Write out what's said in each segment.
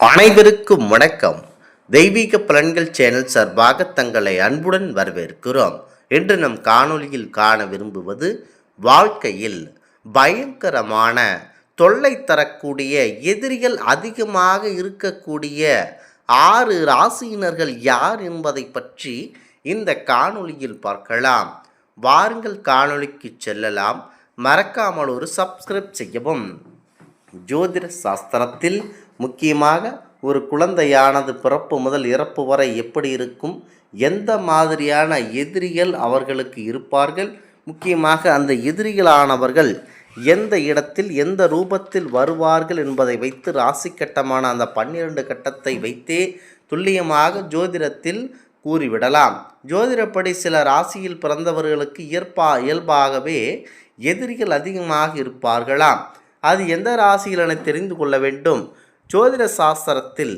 அனைவருக்கும் வணக்கம். தெய்வீக பலன்கள் சேனல் சார்பாக தங்களை அன்புடன் வரவேற்கிறோம். இன்று நம் காணொளியில் காண விரும்புவது, வாழ்க்கையில் பயங்கரமான தொல்லை தரக்கூடிய எதிரிகள் அதிகமாக இருக்கக்கூடிய 6 ராசியினர்கள் யார் என்பதை பற்றி இந்த காணொளியில் பார்க்கலாம். வாருங்கள் காணொளிக்கு செல்லலாம். மறக்காமல் ஒரு சப்ஸ்கிரைப் செய்யவும். ஜோதிட சாஸ்திரத்தில் முக்கியமாக ஒரு குழந்தையானது பிறப்பு முதல் இறப்பு வரை எப்படி இருக்கும், எந்த மாதிரியான எதிரிகள் அவர்களுக்கு இருப்பார்கள், முக்கியமாக அந்த எதிரிகளானவர்கள் எந்த இடத்தில் எந்த ரூபத்தில் வருவார்கள் என்பதை வைத்து ராசி கட்டமான அந்த 12 கட்டத்தை வைத்தே துல்லியமாக ஜோதிடத்தில் கூறிவிடலாம். ஜோதிடப்படி சில ராசியில் பிறந்தவர்களுக்கு இயல்பாகவே எதிரிகள் அதிகமாக இருப்பார்களாம். அது எந்த ராசியில் என தெரிந்து கொள்ள வேண்டும். ஜோதிட சாஸ்திரத்தில்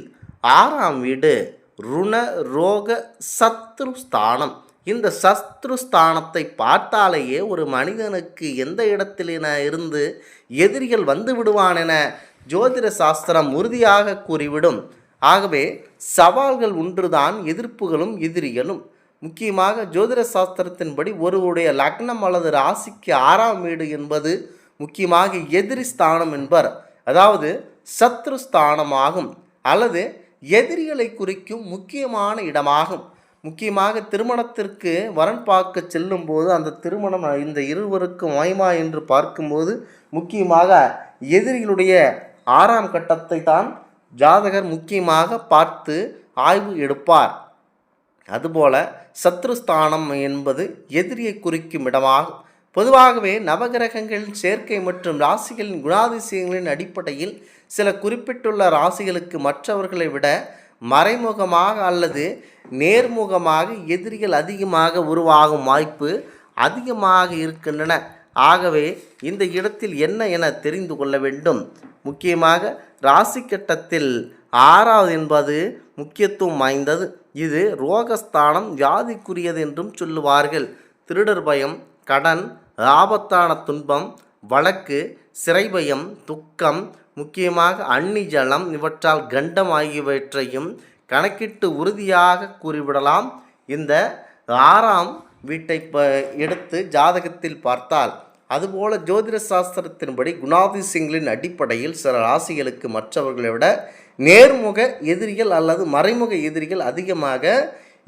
6ஆம் வீடு ருண ரோக சத்ரு ஸ்தானம். இந்த சத்ரு ஸ்தானத்தை பார்த்தாலேயே ஒரு மனிதனுக்கு எந்த இடத்தில் இருந்து எதிரிகள் வந்து விடுவான் என ஜோதிட சாஸ்திரம் உறுதியாக கூறிவிடும். ஆகவே சவால்கள் ஒன்றுதான், எதிர்ப்புகளும் எதிரிகளும். முக்கியமாக ஜோதிட சாஸ்திரத்தின்படி ஒருவருடைய லக்னம் அல்லது ராசிக்கு 6ஆம் வீடு என்பது முக்கியமாக எதிரி ஸ்தானம் என்பர். அதாவது சத்ரு ஸ்தானமாகும், அல்லது எதிரிகளை குறிக்கும் முக்கியமான இடமாகும். முக்கியமாக திருமணத்திற்கு வரன் பார்க்க செல்லும் போது அந்த திருமணம் இந்த இருவருக்கும் வாய்மா என்று பார்க்கும்போது முக்கியமாக எதிரிகளுடைய 6ஆம் கட்டத்தை தான் ஜாதகர் முக்கியமாக பார்த்து ஆய்வு எடுப்பார். அதுபோல சத்ருஸ்தானம் என்பது எதிரியை குறிக்கும் இடமாகும். பொதுவாகவே நவகிரகங்களின் சேர்க்கை மற்றும் ராசிகளின் குணாதிசயங்களின் அடிப்படையில் சில குறிப்பிட்டுள்ள ராசிகளுக்கு மற்றவர்களை விட மறைமுகமாக அல்லது நேர்முகமாக எதிரிகள் அதிகமாக உருவாகும் வாய்ப்பு அதிகமாக இருக்கின்றன. ஆகவே இந்த இடத்தில் என்ன என தெரிந்து கொள்ள வேண்டும். முக்கியமாக ராசி கட்டத்தில் 6வது என்பது முக்கியத்துவம் வாய்ந்தது. இது ரோகஸ்தானம், வியாதிக்குரியது என்றும் சொல்லுவார்கள். திருடர் பயம், கடன், ஆபத்தான துன்பம், வழக்கு, சிறை பயம், துக்கம், முக்கியமாக அன்னி ஜலம், இவற்றால் கண்டம் ஆகியவற்றையும் கணக்கிட்டு உறுதியாக கூறிவிடலாம். இந்த 6ஆம் வீட்டை எடுத்து ஜாதகத்தில் பார்த்தால், அதுபோல ஜோதிட சாஸ்திரத்தின்படி குணாதிசயங்களின் அடிப்படையில் சில ராசிகளுக்கு மற்றவர்களை விட நேர்முக எதிரிகள் அல்லது மறைமுக எதிரிகள் அதிகமாக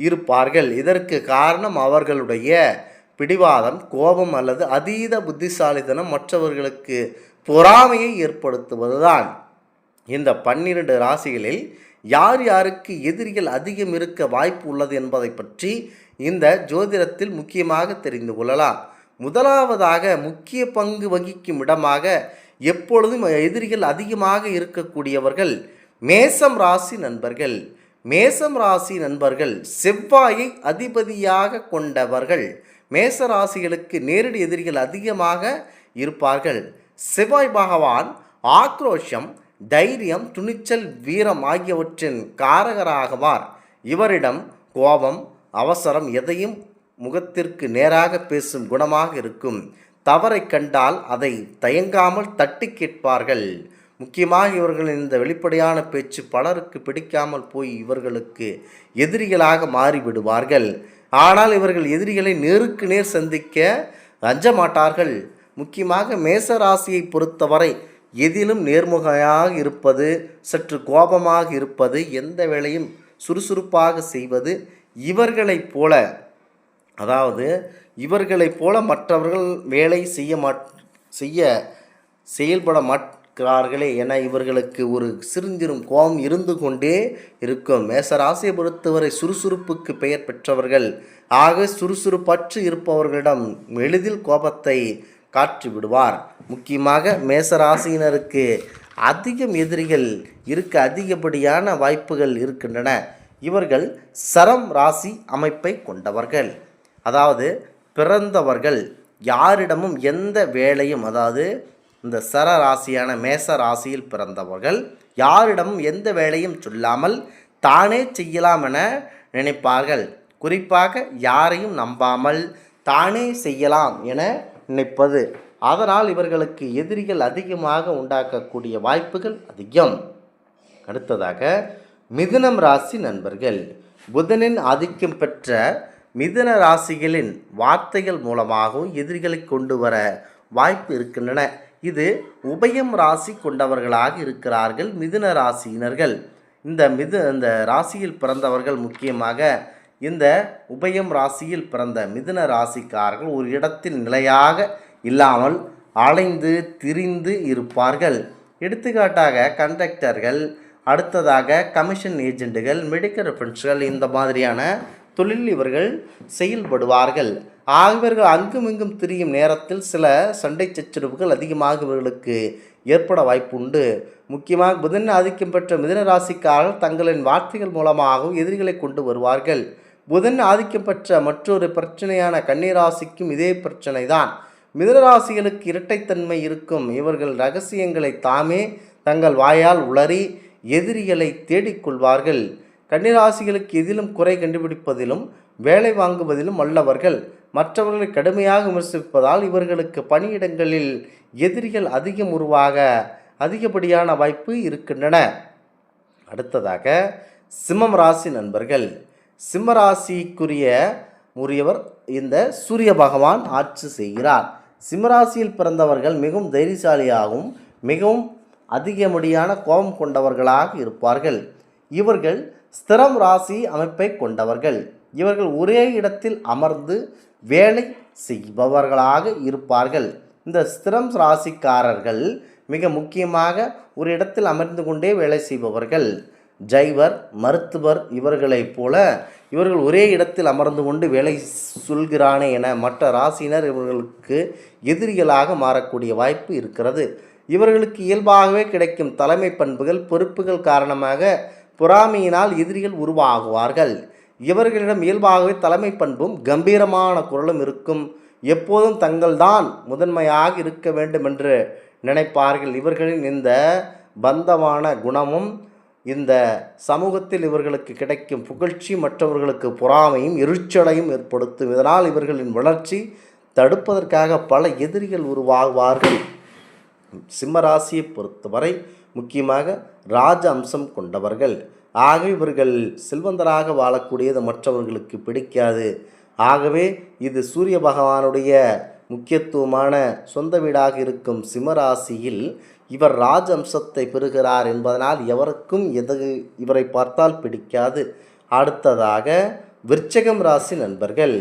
இருப்பார்கள். இதற்கு காரணம் அவர்களுடைய பிடிவாதம், கோபம் அல்லது அதீத புத்திசாலித்தனம், மற்றவர்களுக்கு பொறாமையை ஏற்படுத்துவதுதான். இந்த 12 ராசிகளில் யார் யாருக்கு எதிரிகள் அதிகம் இருக்க வாய்ப்பு உள்ளது என்பதை பற்றி இந்த ஜோதிடத்தில் முக்கியமாக தெரிந்து கொள்ளலாம். முதலாவதாக முக்கிய பங்கு வகிக்கும் இடமாக எப்பொழுதும் எதிரிகள் அதிகமாக இருக்கக்கூடியவர்கள் மேசம் ராசி நண்பர்கள். மேசம் ராசி நண்பர்கள் செவ்வாயை அதிபதியாக கொண்டவர்கள். மேச ராசிகளுக்கு நேரடி எதிரிகள் அதிகமாக இருப்பார்கள். செவ்வாய் பகவான் ஆக்ரோஷம், தைரியம், துணிச்சல், வீரம் ஆகியவற்றின் காரகராகவார். இவரிடம் கோபம், அவசரம், எதையும் முகத்திற்கு நேராக பேசும் குணமாக இருக்கும். தவறை கண்டால் அதை தயங்காமல் தட்டி கேட்பார்கள். முக்கியமாக இவர்களின் இந்த வெளிப்படையான பேச்சு பலருக்கு பிடிக்காமல் போய் இவர்களுக்கு எதிரிகளாக மாறிவிடுவார்கள். ஆனால் இவர்கள் எதிரிகளை நேருக்கு நேர் சந்திக்க அஞ்ச மாட்டார்கள். முக்கியமாக மேசராசியை பொறுத்தவரை எதிலும் நேர்முகையாக இருப்பது, சற்று கோபமாக இருப்பது, எந்த வேளையும் சுறுசுறுப்பாக செய்வது, இவர்களைப் போல மற்றவர்கள் வேலை செயல்பட மாட்டார்களே என இவர்களுக்கு ஒரு சிறுந்திரும் கோபம் இருந்து கொண்டே இருக்கும். மேசராசியை பொறுத்தவரை சுறுசுறுப்புக்கு பெயர் பெற்றவர்கள். ஆக சுறுசுறுப்பற்று இருப்பவர்களிடம் எளிதில் கோபத்தை காற்றி விடுவார். முக்கியமாக மேசராசியினருக்கு அதிகம் எதிரிகள் இருக்க அதிகப்படியான வாய்ப்புகள் இருக்கின்றன. இவர்கள் சரம் ராசி அமைப்பை கொண்டவர்கள். அதாவது பிறந்தவர்கள் யாரிடமும் எந்த வேலையும், அதாவது இந்த சர ராசியான மேச ராசியில் பிறந்தவர்கள் யாரிடமும் எந்த வேலையும் சொல்லாமல் தானே செய்யலாம் என நினைப்பார்கள். குறிப்பாக யாரையும் நம்பாமல் தானே செய்யலாம் என நினைப்பது. அதனால் இவர்களுக்கு எதிரிகள் அதிகமாக உண்டாக்கக்கூடிய வாய்ப்புகள் அதிகம். அடுத்ததாக மிதுனம் ராசி நண்பர்கள். புதனின் ஆதிக்கம் பெற்ற மிதுன ராசிகளின் வார்த்தைகள் மூலமாகவும் எதிரிகளை கொண்டு வர வாய்ப்பு இருக்கின்றன. இது உபயம் ராசி கொண்டவர்களாக இருக்கிறார்கள் மிதுன ராசியினர்கள். இந்த ராசியில் பிறந்தவர்கள் முக்கியமாக இந்த உபயம் ராசியில் பிறந்த மிதுன ராசிக்காரர்கள் ஒரு இடத்தில் நிலையாக இல்லாமல் அலைந்து திரிந்து இருப்பார்கள். எடுத்துக்காட்டாக கண்டக்டர்கள், அடுத்ததாக கமிஷன் ஏஜென்ட்டுகள், மெடிக்கல் ரெஃபரன்ஸ்கள், இந்த மாதிரியான தொழில் இவர்கள் செயல்படுவார்கள். இவர்கள் அங்குமிங்கும் திரியும் நேரத்தில் சில சண்டை சச்சரவுகள் அதிகமாக இவர்களுக்கு ஏற்பட வாய்ப்பு உண்டு. முக்கியமாக புதன் ஆதிக்கம் பெற்ற மிதுன ராசிக்காரர்கள் தங்களின் வார்த்தைகள் மூலமாகவும் எதிரிகளை கொண்டு வருவார்கள். புதன் ஆதிக்கம் பெற்ற மற்றொரு பிரச்சனையான கன்னிராசிக்கும் இதே பிரச்சனை தான். மிதுனராசிகளுக்கு இரட்டைத்தன்மை இருக்கும். இவர்கள் இரகசியங்களை தாமே தங்கள் வாயால் உளறி எதிரிகளை தேடிக்கொள்வார்கள். கன்னிராசிகளுக்கு எதிலும் குறை கண்டுபிடிப்பதிலும் வேலை வாங்குவதிலும் வல்லவர்கள். மற்றவர்களை கடுமையாக விமர்சிப்பதால் இவர்களுக்கு பணியிடங்களில் எதிரிகள் அதிகம் உருவாக அதிகப்படியான வாய்ப்பு இருக்கின்றன. அடுத்ததாக சிம்மம் ராசி நண்பர்கள். சிம்மராசிக்குரிய உரியவர் இந்த சூரிய பகவான் ஆட்சி செய்கிறார். சிம்மராசியில் பிறந்தவர்கள் மிகவும் தைரியசாலியாகவும் மிகவும் அதிகப்படியான கோபம் கொண்டவர்களாக இருப்பார்கள். இவர்கள் ஸ்திரம் ராசி அமைப்பை கொண்டவர்கள். இவர்கள் ஒரே இடத்தில் அமர்ந்து வேலை செய்பவர்களாக இருப்பார்கள். இந்த ஸ்திரம் ராசிக்காரர்கள் மிக முக்கியமாக ஒரு இடத்தில் அமர்ந்து கொண்டே வேலை செய்பவர்கள். ஜைவர், மருத்துவர் இவர்களைப் போல இவர்கள் ஒரே இடத்தில் அமர்ந்து கொண்டு வேலை சொல்கிறானே என மற்ற ராசியினர் இவர்களுக்கு எதிரிகளாக மாறக்கூடிய வாய்ப்பு இருக்கிறது. இவர்களுக்கு இயல்பாகவே கிடைக்கும் தலைமை பண்புகள், பொறுப்புகள் காரணமாக பொறாமையினால் எதிரிகள் உருவாகுவார்கள். இவர்களிடம் இயல்பாகவே தலைமை பண்பும் கம்பீரமான குரலும் இருக்கும். எப்போதும் தங்கள்தான் முதன்மையாக இருக்க வேண்டும் என்று நினைப்பார்கள். இவர்களின் இந்த பந்தமான குணமும் இந்த சமூகத்தில் இவர்களுக்கு கிடைக்கும் புகழ்ச்சி மற்றவர்களுக்கு பொறாமையும் எரிச்சலையும் ஏற்படுத்தும். இதனால் இவர்களின் வளர்ச்சி தடுப்பதற்காக பல எதிரிகள் உருவாகுவார்கள். சிம்மராசியை பொறுத்தவரை முக்கியமாக ராஜ அம்சம் கொண்டவர்கள். இவர்கள் செல்வந்தராக வாழக்கூடியது மற்றவர்களுக்கு பிடிக்காது. ஆகவே இது சூரிய பகவானுடைய முக்கியத்துவமான சொந்த வீடாக இருக்கும் சிம்மராசியில் இவர் ராஜ அம்சத்தை பெறுகிறார் என்பதனால் எவருக்கும் இவரை பார்த்தால் பிடிக்காது. அடுத்ததாக விருச்சிகம் ராசி நண்பர்கள்.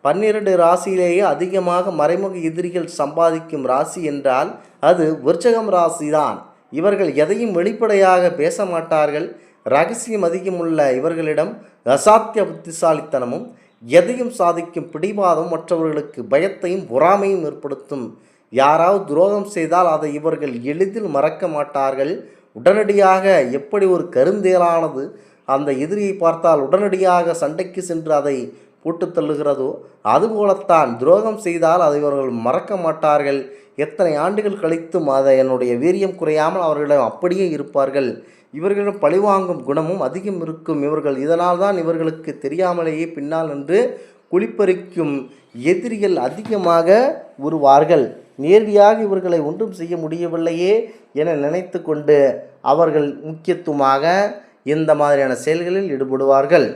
12 ராசியிலேயே அதிகமாக மறைமுக எதிரிகள் சம்பாதிக்கும் ராசி என்றால் அது விருச்சிகம் ராசிதான். இவர்கள் எதையும் வெளிப்படையாக பேச மாட்டார்கள். இரகசியம் அதிகமுள்ள இவர்களிடம் அசாத்திய புத்திசாலித்தனமும் எதையும் சாதிக்கும் பிடிவாதம் மற்றவர்களுக்கு பயத்தையும் பொறாமையும் ஏற்படுத்தும். யாராவது துரோகம் செய்தால் அதை இவர்கள் எளிதில் மறக்க மாட்டார்கள். உடனடியாக எப்படி ஒரு கருந்தேலானது அந்த எதிரியை பார்த்தால் உடனடியாக சண்டைக்கு சென்று அதை போட்டு தள்ளுகிறதோ அதுபோலத்தான் துரோகம் செய்தால் அதை இவர்கள் மறக்க மாட்டார்கள். எத்தனை ஆண்டுகள் கழித்தும் அதை என்னுடைய வீரியம் குறையாமல் அவர்களிடம் அப்படியே இருப்பார்கள். இவர்களிடம் பழிவாங்கும் குணமும் அதிகம் இருக்கும். இவர்கள் இதனால் தான் இவர்களுக்கு தெரியாமலேயே பின்னால் நின்று குளிப்பறிக்கும் எதிரிகள் அதிகமாக உருவார்கள். நேரடியாக இவர்களை ஒன்றும் செய்ய முடியவில்லையே என நினைத்து கொண்டு அவர்கள் முக்கியத்துவமாக இந்த மாதிரியான செயல்களில் ஈடுபடுவார்கள்.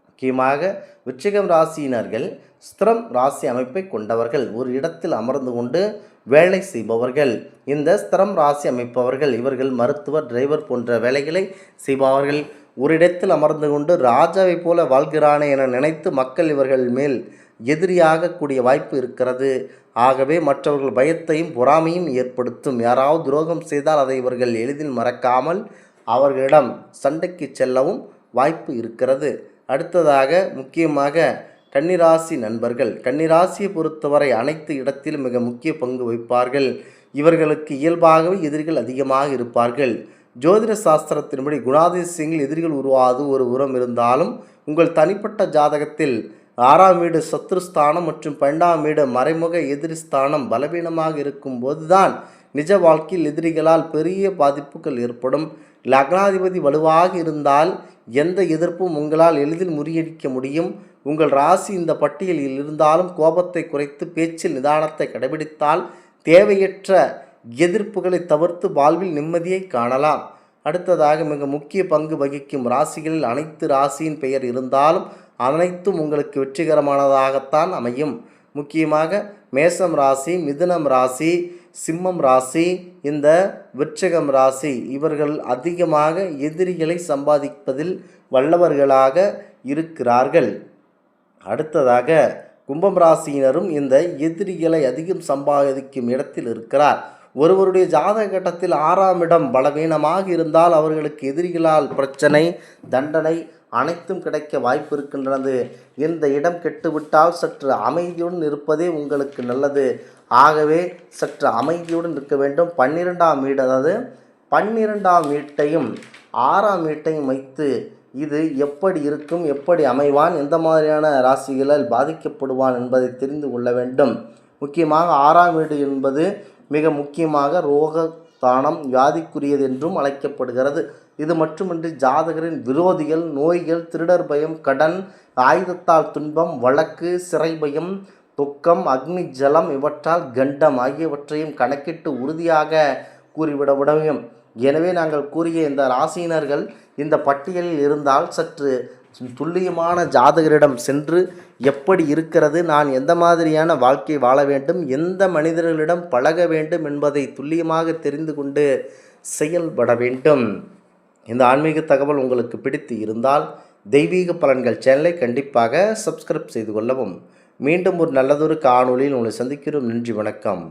முக்கியமாக விருச்சிகம் ராசியினர்கள் ஸ்திரம் ராசி அமைப்பை கொண்டவர்கள். ஒரு இடத்தில் அமர்ந்து கொண்டு வேலை செய்பவர்கள். இந்த ஸ்திரம் ராசி அமைப்பவர்கள் இவர்கள் மருத்துவர், டிரைவர் போன்ற வேலைகளை செய்பவர்கள். ஒரு இடத்தில் அமர்ந்து கொண்டு ராஜாவை போல வாழ்கிறானே என நினைத்து மக்கள் இவர்கள் மேல் எதிரியாக கூடிய வாய்ப்பு இருக்கிறது. ஆகவே மற்றவர்கள் பயத்தையும் பொறாமையும் ஏற்படுத்தும். யாராவது துரோகம் செய்தால் அதை இவர்கள் எளிதில் மறக்காமல் அவர்களிடம் சண்டைக்கு செல்லவும் வாய்ப்பு இருக்கிறது. அடுத்ததாக முக்கியமாக கன்னிராசி நண்பர்கள். கன்னிராசியை பொறுத்தவரை அனைத்து இடத்திலும் மிக முக்கிய பங்கு வகிப்பார்கள். இவர்களுக்கு இயல்பாகவே எதிரிகள் அதிகமாக இருப்பார்கள். ஜோதிட சாஸ்திரத்தின்படி குணாதிசயங்கள் எதிரிகள் உருவாது ஒரு உரம் இருந்தாலும் உங்கள் தனிப்பட்ட ஜாதகத்தில் 6ஆம் வீடு சத்ருஸ்தானம் மற்றும் 12ஆம் வீடு மறைமுக எதிரி ஸ்தானம் பலவீனமாக இருக்கும் போதுதான் நிஜ வாழ்க்கையில் எதிரிகளால் பெரிய பாதிப்புகள் ஏற்படும். லக்னாதிபதி வலுவாக இருந்தால் எந்த எதிர்ப்பும் உங்களால் எளிதில் முறியடிக்க முடியும். உங்கள் ராசி இந்த பட்டியலில் இருந்தாலும் கோபத்தை குறைத்து பேச்சில் நிதானத்தை கடைபிடித்தால் தேவையற்ற எதிர்ப்புகளை தவிர்த்து வாழ்வில் நிம்மதியை காணலாம். அடுத்ததாக மிக முக்கிய பங்கு வகிக்கும் ராசிகளில் அனைத்து ராசியின் பெயர் இருந்தாலும் அனைத்தும் உங்களுக்கு வெற்றிகரமானதாகத்தான் அமையும். முக்கியமாக மேசம் ராசி, மிதுனம் ராசி, சிம்மம் ராசி, இந்த விருச்சிகம் ராசி இவர்கள் அதிகமாக எதிரிகளை சம்பாதிப்பதில் வல்லவர்களாக இருக்கிறார்கள். அடுத்ததாக கும்பம் ராசியினரும் இந்த எதிரிகளை அதிகம் சம்பாதிக்கும் இடத்தில் இருக்கிறார். ஒருவருடைய ஜாதக கட்டத்தில் 6ஆம் இடம் பலவீனமாக இருந்தால் அவர்களுக்கு எதிரிகளால் பிரச்சனை, தண்டனை அனைத்தும் கிடைக்க வாய்ப்பு இருக்கின்றது. இந்த இடம் கெட்டுவிட்டால் சற்று அமைதியுடன் இருப்பதே உங்களுக்கு நல்லது. ஆகவே சற்று அமைதியுடன் இருக்க வேண்டும். 12ஆம் வீடு, அதாவது 12ஆம் வீட்டையும் 6ஆம் வீட்டையும் வைத்து இது எப்படி இருக்கும், எப்படி அமைவான், எந்த மாதிரியான ராசிகளால் பாதிக்கப்படுவான் என்பதை தெரிந்து கொள்ள வேண்டும். முக்கியமாக 6ஆம் வீடு என்பது மிக முக்கியமாக ரோகஸ்தானம், வியாதிக்குரியது என்றும் அழைக்கப்படுகிறது. இது மட்டுமின்றி ஜாதகரின் விரோதிகள், நோய்கள், திருடர் பயம், கடன், ஆயுதத்தால் துன்பம், வழக்கு, சிறை பயம், துக்கம், அக்னி, ஜலம் இவற்றால் கண்டம் ஆகியவற்றையும் கணக்கிட்டு உறுதியாக கூறிவிட முடியும். எனவே நாங்கள் கூறிய இந்த ராசியினர்கள் இந்த பட்டியலில் இருந்தால் சற்று துல்லியமான ஜாதகரிடம் சென்று எப்படி இருக்கிறது, நான் எந்த மாதிரியான வாழ்க்கை வாழ வேண்டும், எந்த மனிதர்களிடம் பழக வேண்டும் என்பதை துல்லியமாக தெரிந்து கொண்டு செயல்பட வேண்டும். இந்த ஆன்மீக தகவல் உங்களுக்கு பிடித்து இருந்தால் தெய்வீக பலன்கள் சேனலை கண்டிப்பாக சப்ஸ்கிரைப் செய்து கொள்ளவும். மீண்டும் ஒரு நல்லதொரு காணொளியில் உங்களை சந்திக்கிறோம். நன்றி, வணக்கம்.